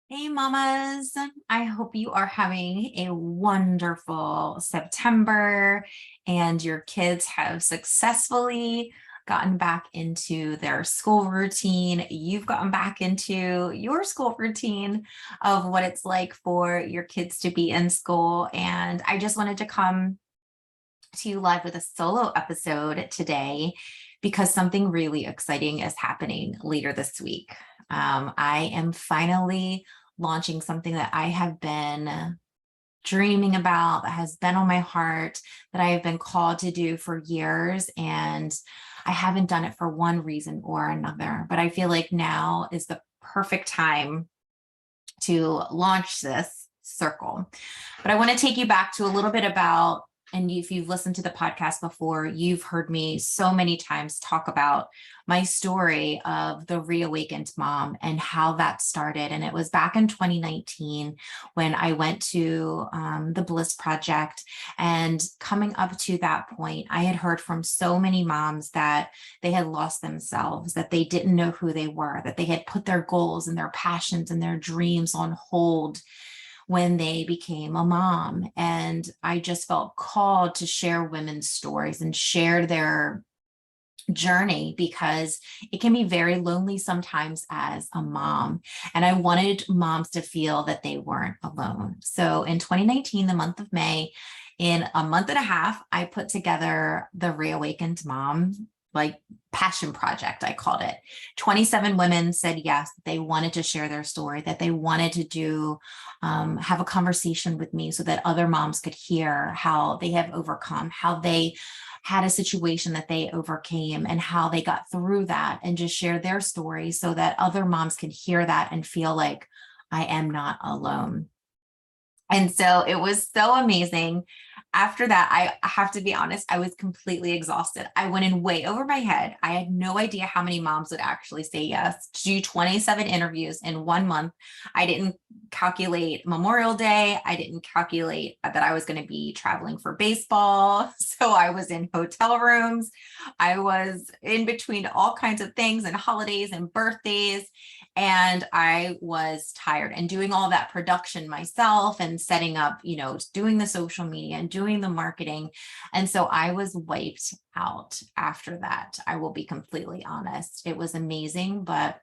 Hey, mamas. I hope you are having a wonderful September and your kids have successfully gotten back into their school routine. You've gotten back into your school routine of what it's like for your kids to be in school. And I just wanted to come to you live with a solo episode today because something really exciting is happening later this week. I am finally launching something that I have been dreaming about, that has been on my heart, that I have been called to do for years. And I haven't done it for one reason or another, but I feel like now is the perfect time to launch this circle. But I want to take you back to a little bit about, and if you've listened to the podcast before, you've heard me so many times talk about my story of the reawakened mom and how that started. And it was back in 2019 when I went to the Bliss Project. And coming up to that point, I had heard from so many moms that they had lost themselves, that they didn't know who they were, that they had put their goals and their passions and their dreams on hold when they became a mom. And I just felt called to share women's stories and share their journey because it can be very lonely sometimes as a mom. And I wanted moms to feel that they weren't alone. So in 2019, the month of May, in a month and a half, I put together the Reawakened Mom passion project, I called it. 27 women said yes, they wanted to share their story, that they wanted to have a conversation with me so that other moms could hear how they have overcome, how they had a situation that they overcame and how they got through that, and just share their story so that other moms can hear that and feel like I am not alone. And so it was so amazing. After that, I have to be honest, I was completely exhausted. I went in way over my head. I had no idea how many moms would actually say yes to do 27 interviews in 1 month. I didn't calculate Memorial Day. I didn't calculate that I was going to be traveling for baseball. So I was in hotel rooms. I was in between all kinds of things and holidays and birthdays. And I was tired, and doing all that production myself and setting up, doing the social media and doing the marketing. And so I was wiped out after that. I will be completely honest. It was amazing, but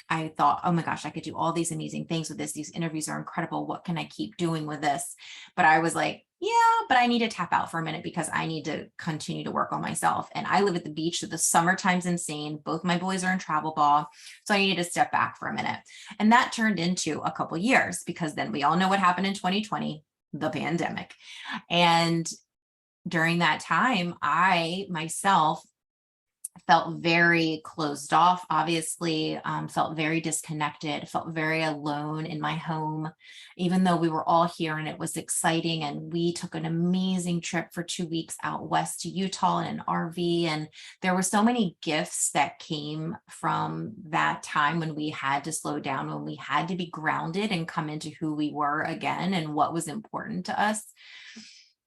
I thought, oh my gosh, I could do all these amazing things with this. These interviews are incredible. What can I keep doing with this? But I was like, yeah, but I need to tap out for a minute because I need to continue to work on myself. And I live at the beach, so the summertime's insane. Both my boys are in travel ball. So I needed to step back for a minute. And that turned into a couple years, because then we all know what happened in 2020, the pandemic. And during that time, I myself felt very closed off, obviously, felt very disconnected, felt very alone in my home, even though we were all here and it was exciting. And we took an amazing trip for 2 weeks out west to Utah in an RV. And there were so many gifts that came from that time when we had to slow down, when we had to be grounded and come into who we were again and what was important to us.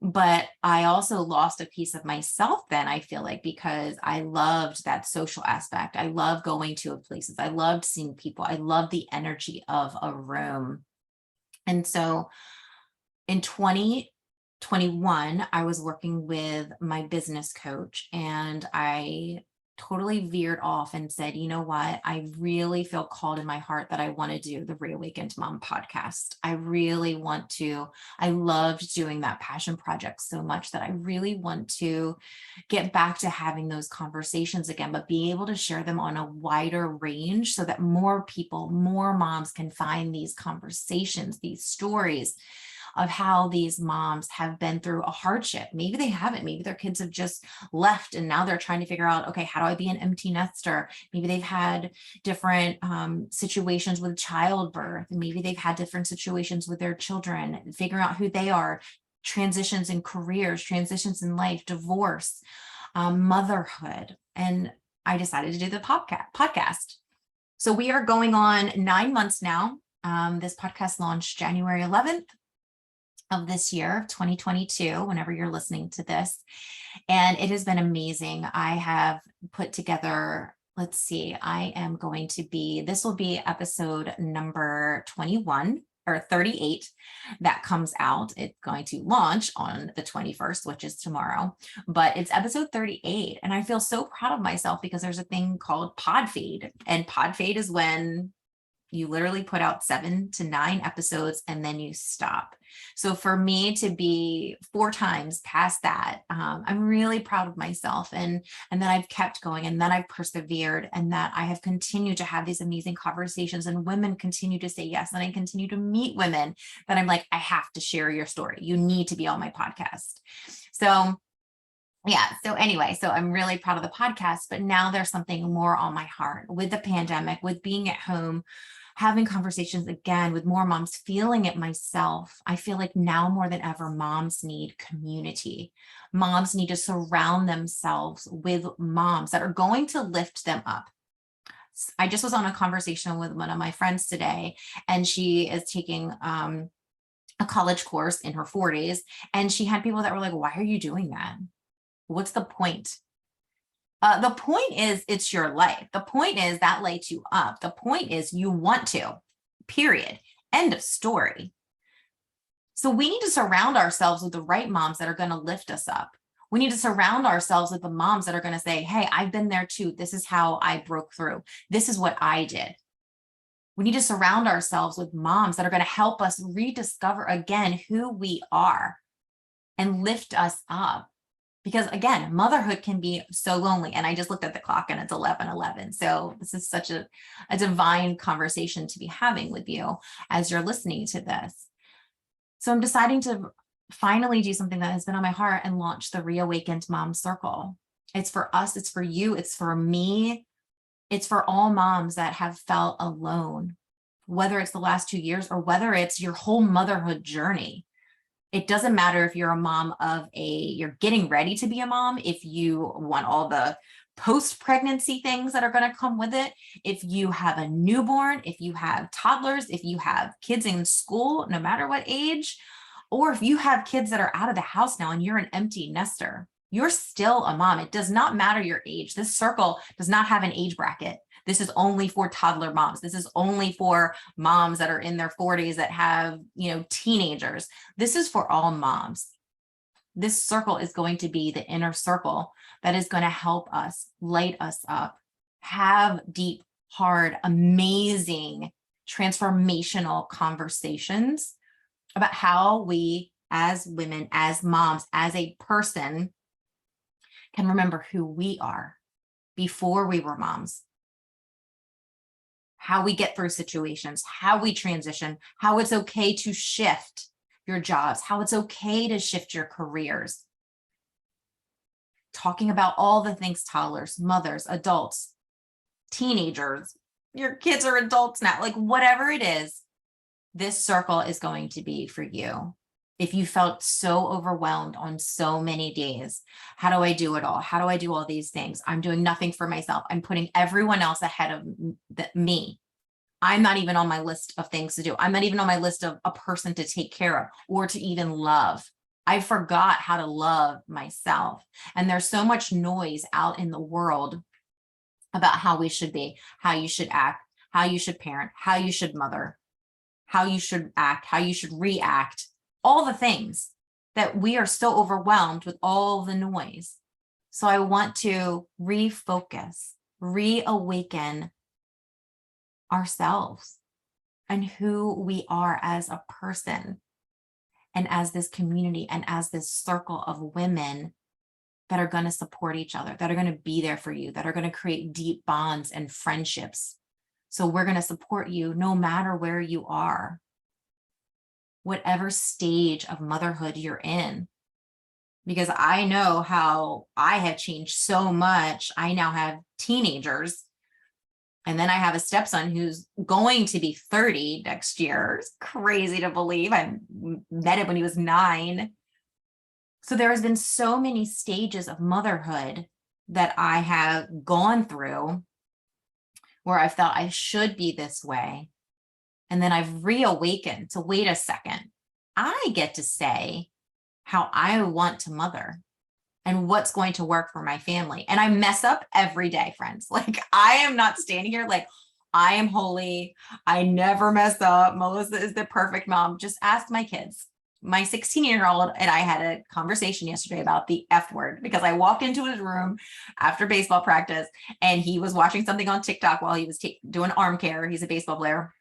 But I also lost a piece of myself then, I feel like, because I loved that social aspect. I love going to places. I loved seeing people. I loved the energy of a room. And so in 2021, I was working with my business coach, and I totally veered off and said, you know what? I really feel called in my heart that I want to do the Reawakened Mom podcast. I really want to. I loved doing that passion project so much that I really want to get back to having those conversations again, but be able to share them on a wider range so that more people, more moms can find these conversations, these stories of how these moms have been through a hardship. Maybe they haven't. Maybe their kids have just left and now they're trying to figure out, okay, how do I be an empty nester? Maybe they've had different situations with childbirth. Maybe they've had different situations with their children, figuring out who they are, transitions in careers, transitions in life, divorce, motherhood. And I decided to do the podcast. So we are going on 9 months now. This podcast launched January 11th of this year, 2022, whenever you're listening to this. And it has been amazing. I have put together let's see, this will be episode number 21 or 38 that comes out. It's going to launch on the 21st, which is tomorrow, but it's episode 38. And I feel so proud of myself because there's a thing called pod fade, and pod fade is when you literally put out 7 to 9 episodes and then you stop. So for me to be 4 times past that, I'm really proud of myself, and that I've kept going, and that I've persevered, and that I have continued to have these amazing conversations, and women continue to say yes. And I continue to meet women that I'm like, I have to share your story. You need to be on my podcast. So yeah. So anyway, so I'm really proud of the podcast, but now there's something more on my heart with the pandemic, with being at home, having conversations again with more moms, feeling it myself. I feel like now more than ever, moms need community. Moms need to surround themselves with moms that are going to lift them up. I just was on a conversation with one of my friends today, and she is taking a college course in her 40s. And she had people that were like, why are you doing that? What's the point? The point is, it's your life. The point is that lights you up. The point is you want to, period. End of story. So we need to surround ourselves with the right moms that are going to lift us up. We need to surround ourselves with the moms that are going to say, hey, I've been there too. This is how I broke through. This is what I did. We need to surround ourselves with moms that are going to help us rediscover again who we are and lift us up. Because again, motherhood can be so lonely. And I just looked at the clock and it's 11:11. So this is such a divine conversation to be having with you as you're listening to this. So I'm deciding to finally do something that has been on my heart and launch the Reawakened Mom Circle. It's for us, it's for you, it's for me. It's for all moms that have felt alone, whether it's the last 2 years or whether it's your whole motherhood journey. It doesn't matter if you're a mom you're getting ready to be a mom, if you want all the post-pregnancy things that are going to come with it, if you have a newborn, if you have toddlers, if you have kids in school, no matter what age, or if you have kids that are out of the house now and you're an empty nester, you're still a mom. It does not matter your age. This circle does not have an age bracket. This is only for toddler moms. This is only for moms that are in their 40s that have, teenagers. This is for all moms. This circle is going to be the inner circle that is going to help us, light us up, have deep, hard, amazing, transformational conversations about how we as women, as moms, as a person can remember who we are before we were moms. How we get through situations, how we transition, how it's okay to shift your jobs, how it's okay to shift your careers. Talking about all the things toddlers, mothers, adults, teenagers, your kids are adults now, like whatever it is, this circle is going to be for you. If you felt so overwhelmed on so many days, how do I do it all? How do I do all these things? I'm doing nothing for myself. I'm putting everyone else ahead of me. I'm not even on my list of things to do. I'm not even on my list of a person to take care of or to even love. I forgot how to love myself. And there's so much noise out in the world about how we should be, how you should act, how you should parent, how you should mother, how you should act, how you should react. All the things that we are so overwhelmed with all the noise. So I want to refocus, reawaken ourselves and who we are as a person and as this community and as this circle of women that are going to support each other, that are going to be there for you, that are going to create deep bonds and friendships. So we're going to support you no matter where you are, whatever stage of motherhood you're in, because I know how I have changed so much. I now have teenagers, and then I have a stepson who's going to be 30 next year. It's crazy to believe. I met him when he was 9. So there has been so many stages of motherhood that I have gone through where I felt I should be this way. And then I've reawakened to wait a second. I get to say how I want to mother. and what's going to work for my family. And I mess up every day, friends. Like, I am not standing here like I am holy. I never mess up. Melissa is the perfect mom. Just ask my kids. My 16-year-old and I had a conversation yesterday about the F word, because I walked into his room after baseball practice and he was watching something on TikTok while he was doing arm care. He's a baseball player.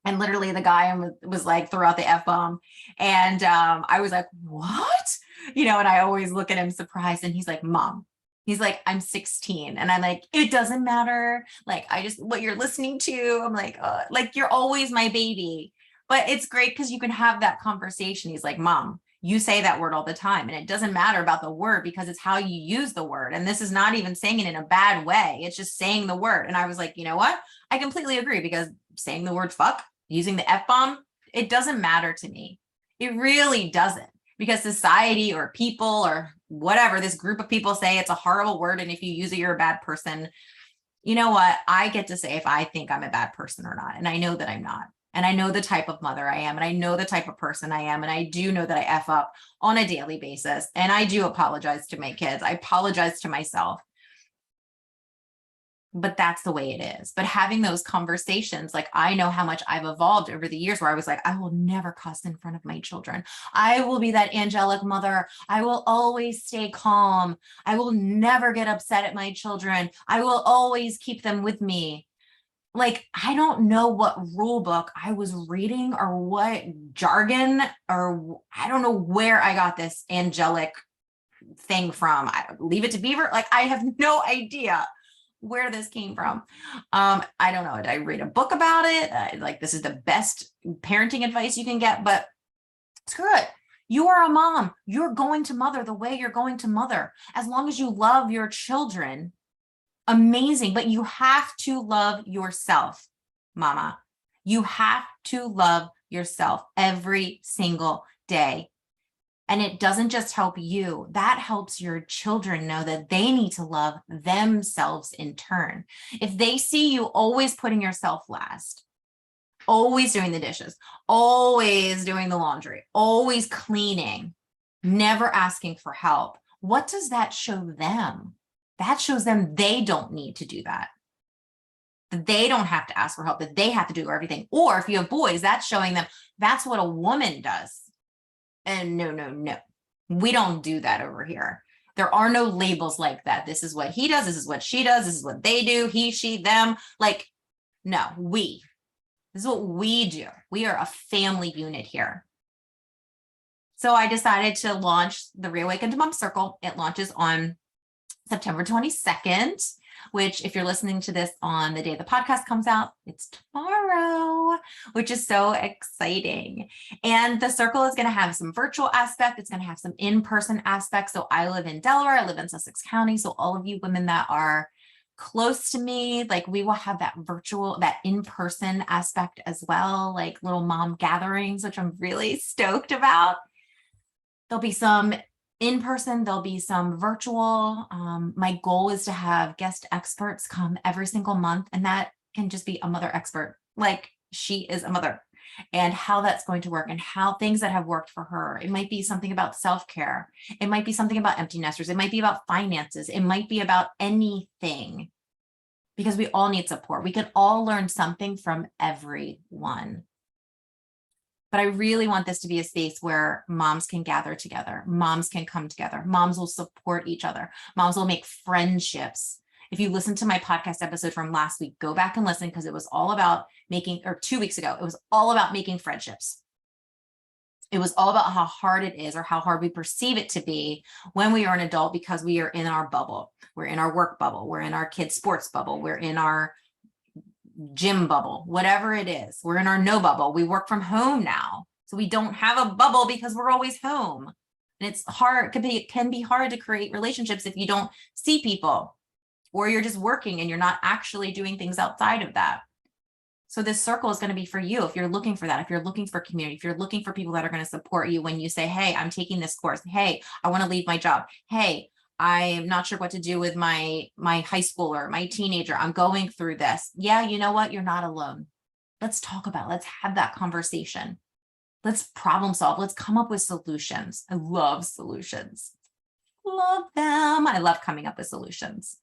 And literally the guy was like, threw out the F-bomb. And I was like, what? And I always look at him surprised, and he's like, Mom. He's like, I'm 16. And I'm like, it doesn't matter. Like, what you're listening to, I'm like, you're always my baby. But it's great because you can have that conversation. He's like, Mom, you say that word all the time. And it doesn't matter about the word, because it's how you use the word. And this is not even saying it in a bad way. It's just saying the word. And I was like, you know what? I completely agree, because saying the word fuck, using the F-bomb, it doesn't matter to me. It really doesn't, because society or people or whatever, this group of people say it's a horrible word. And if you use it, you're a bad person. You know what? I get to say if I think I'm a bad person or not. And I know that I'm not. And I know the type of mother I am. And I know the type of person I am. And I do know that I F up on a daily basis. And I do apologize to my kids. I apologize to myself. But that's the way it is. But having those conversations, like, I know how much I've evolved over the years, where I was like, I will never cuss in front of my children. I will be that angelic mother. I will always stay calm. I will never get upset at my children. I will always keep them with me. Like, I don't know what rule book I was reading or what jargon, or I don't know where I got this angelic thing from. Leave it to Beaver. Like, I have no idea where this came from. I don't know. Did I read a book about it? Like, this is the best parenting advice you can get, but screw it. You are a mom. You're going to mother the way you're going to mother. As long as you love your children, amazing. But you have to love yourself, mama. You have to love yourself every single day. And it doesn't just help you, that helps your children know that they need to love themselves in turn. If they see you always putting yourself last, always doing the dishes, always doing the laundry, always cleaning, never asking for help, what does that show them? That shows them they don't need to do that. That they don't have to ask for help, that they have to do everything. Or if you have boys, that's showing them that's what a woman does. And no, we don't do that over here. There are no labels like that. This is what he does. This is what she does. This is what they do. He, she, them. Like, no, this is what we do. We are a family unit here. So I decided to launch the Reawakened Mom Circle. It launches on September 22nd, which, if you're listening to this on the day the podcast comes out, it's tomorrow, which is so exciting. And the circle is going to have some virtual aspect. It's going to have some in-person aspects. So I live in Delaware. I live in Sussex County. So all of you women that are close to me, like, we will have that virtual, that in-person aspect as well, like little mom gatherings, which I'm really stoked about. There'll be some in person, there'll be some virtual. My goal is to have guest experts come every single month, and that can just be a mother expert. Like, she is a mother, and how that's going to work, and how things that have worked for her. It might be something about self-care. It might be something about empty nesters. It might be about finances. It might be about anything, because we all need support. We can all learn something from everyone. But I really want this to be a space where moms can gather together. Moms can come together. Moms will support each other. Moms will make friendships. If you listen to my podcast episode from last week, go back and listen, because it was all about making, or 2 weeks ago, it was all about making friendships. It was all about how hard it is, or how hard we perceive it to be when we are an adult, because we are in our bubble. We're in our work bubble. We're in our kids' sports bubble. We're in our gym bubble, whatever it is. We're in our no bubble. We work from home now. So we don't have a bubble because we're always home. And it's hard, it can be hard to create relationships if you don't see people, or you're just working and you're not actually doing things outside of that. So this circle is going to be for you if you're looking for that, if you're looking for community, if you're looking for people that are going to support you when you say, hey, I'm taking this course. Hey, I want to leave my job. Hey, I'm not sure what to do with my high schooler, my teenager. I'm going through this. Yeah, you know what? You're not alone. Let's talk about it. Let's have that conversation. Let's problem solve. Let's come up with solutions. I love solutions. love them. I love coming up with solutions.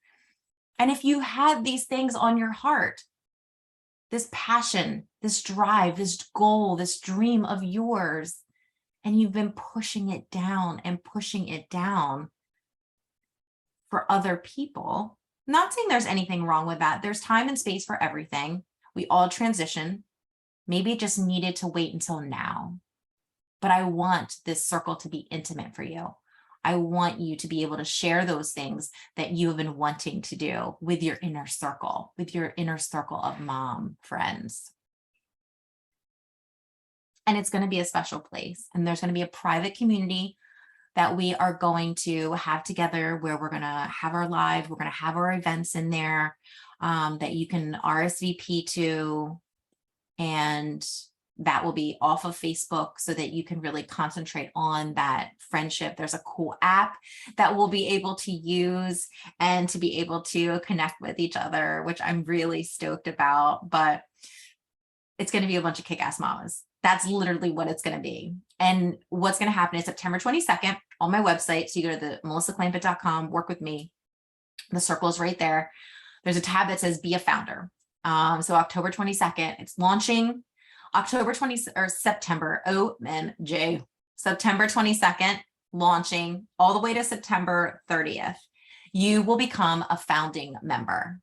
And if you have these things on your heart, this passion, this drive, this goal, this dream of yours, and you've been pushing it down and pushing it down for other people, I'm not saying there's anything wrong with that. There's time and space for everything. We all transition. Maybe it just needed to wait until now. But I want this circle to be intimate for you. I want you to be able to share those things that you have been wanting to do with your inner circle of mom friends. And it's going to be a special place. And there's going to be a private community that we are going to have together where we're going to have our live, we're going to have our events in there that you can RSVP to. And that will be off of Facebook so that you can really concentrate on that friendship. There's a cool app that we'll be able to use and to be able to connect with each other, which I'm really stoked about. But it's going to be a bunch of kick-ass mamas. That's literally what it's going to be. And what's going to happen is September 22nd on my website. So you go to the melissaclampett.com, work with me. The circle is right there. There's a tab that says be a founder. So October 22nd, it's launching October 20 or September, OMG, September 22nd, launching all the way to September 30th. You will become a founding member.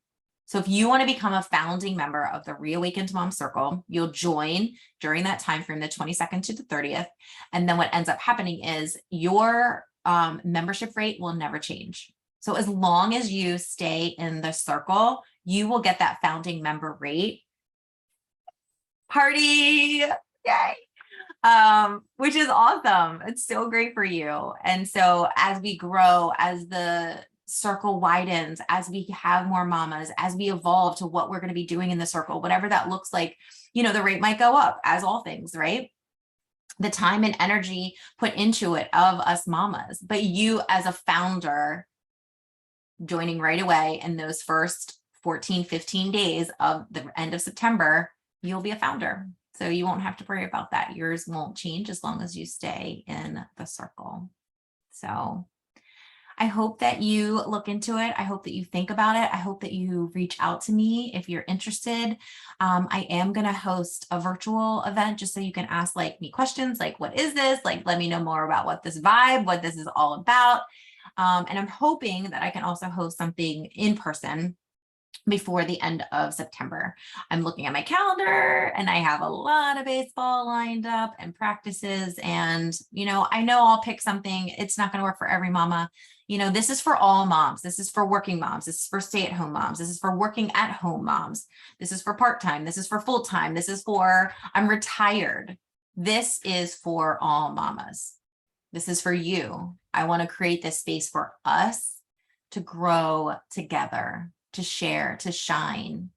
So if you want to become a founding member of the Reawakened Mom Circle, you'll join during that time frame, the 22nd to the 30th. And then what ends up happening is your membership rate will never change. So as long as you stay in the circle, you will get that founding member rate. Party, yay! Which is awesome. It's so great for you. And so as we grow, as the circle widens, as we have more mamas, as we evolve to what we're going to be doing in the circle, whatever that looks like, you know, the rate might go up, as all things, right? The time and energy put into it of us mamas, but you as a founder joining right away in those first 14, 15 days of the end of September, you'll be a founder. So you won't have to worry about that. Yours won't change as long as you stay in the circle. So I hope that you look into it. I hope that you think about it. I hope that you reach out to me if you're interested. I am going to host a virtual event just so you can ask me questions like, what is this? Let me know more about what this is all about. And I'm hoping that I can also host something in person before the end of September. I'm looking at my calendar and I have a lot of baseball lined up and practices. And, I know I'll pick something. It's not going to work for every mama. This is for all moms. This is for working moms. This is for stay-at-home moms. This is for working at home moms. This is for part-time. This is for full-time. This is for I'm retired. This is for all mamas. This is for you. I want to create this space for us to grow together, to share, to shine,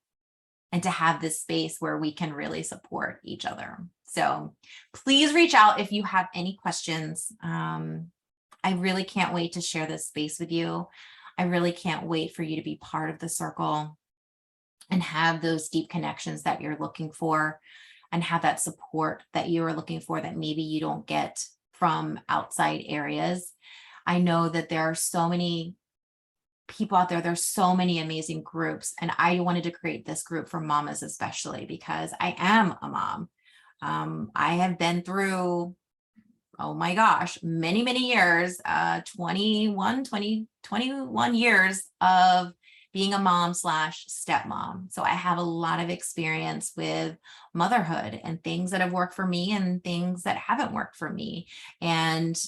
and to have this space where we can really support each other. So please reach out if you have any questions. I really can't wait to share this space with you. I really can't wait for you to be part of the circle and have those deep connections that you're looking for and have that support that you are looking for that maybe you don't get from outside areas. I know that there are so many people out there. There's so many amazing groups. And I wanted to create this group for mamas, especially because I am a mom. I have been through, oh my gosh, many, many years, 21 years of being a mom / stepmom. So I have a lot of experience with motherhood and things that have worked for me and things that haven't worked for me. And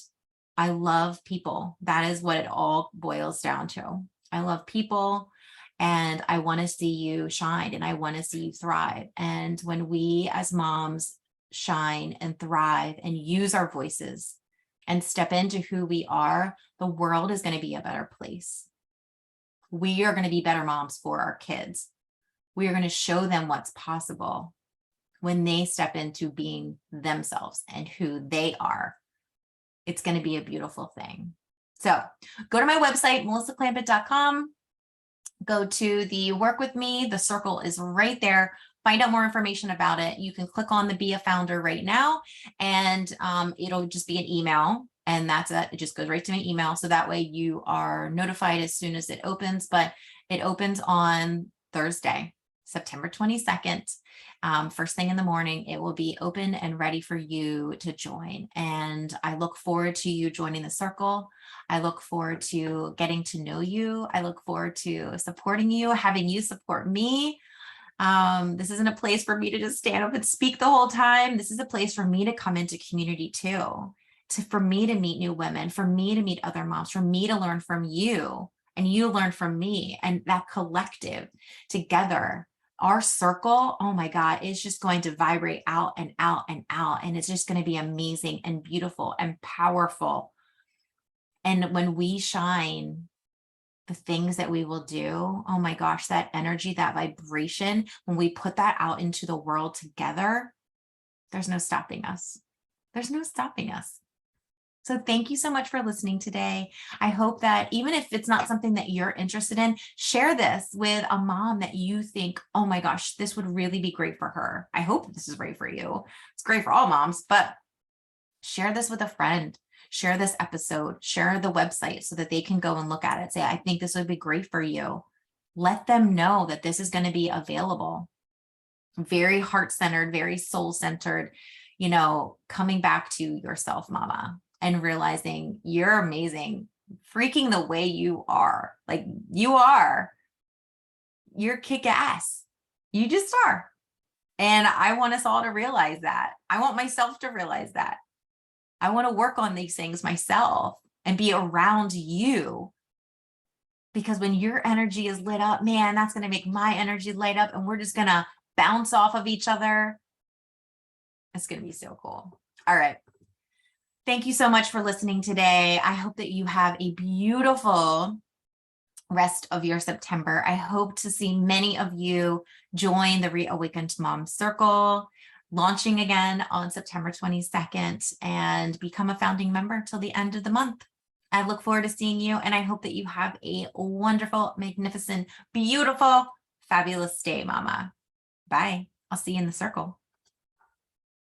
I love people. That is what it all boils down to. I love people and I want to see you shine and I want to see you thrive. And when we as moms shine and thrive and use our voices and step into who we are, the world is going to be a better place. We are going to be better moms for our kids. We are going to show them what's possible when they step into being themselves and who they are. It's going to be a beautiful thing. So go to my website, melissaclampett.com. Go to the work with me. The circle is right there. find out more information about it, you can click on the Be a Founder right now, and it'll just be an email. And that's it. It just goes right to my email. So that way you are notified as soon as it opens. But it opens on Thursday, September 22nd. First thing in the morning, it will be open and ready for you to join. And I look forward to you joining the circle. I look forward to getting to know you. I look forward to supporting you, having you support me. This isn't a place for me to just stand up and speak the whole time. This is a place for me to come into community too, for me to meet new women, for me to meet other moms, for me to learn from you, and you learn from me, and that collective together, our circle, oh my God, is just going to vibrate out and out and out. And it's just going to be amazing and beautiful and powerful. And when we shine, the things that we will do, oh my gosh, that energy, that vibration, when we put that out into the world together, there's no stopping us. There's no stopping us. So thank you so much for listening today. I hope that even if it's not something that you're interested in, share this with a mom that you think, oh my gosh, this would really be great for her. I hope this is great for you. It's great for all moms, but share this with a friend. Share this episode, share the website so that they can go and look at it. Say, I think this would be great for you. Let them know that this is going to be available. Very heart-centered, very soul-centered, coming back to yourself, mama, and realizing you're amazing, freaking the way you are. Like you are. You're kick-ass. You just are. And I want us all to realize that. I want myself to realize that. I want to work on these things myself and be around you, because when your energy is lit up, man, that's going to make my energy light up, and we're just going to bounce off of each other. It's going to be so cool. All right. Thank you so much for listening today. I hope that you have a beautiful rest of your September. I hope to see many of you join the Reawakened Mom Circle, launching again on September 22nd, and become a founding member till the end of the month. I look forward to seeing you, and I hope that you have a wonderful, magnificent, beautiful, fabulous day, mama. Bye. I'll see you in the circle.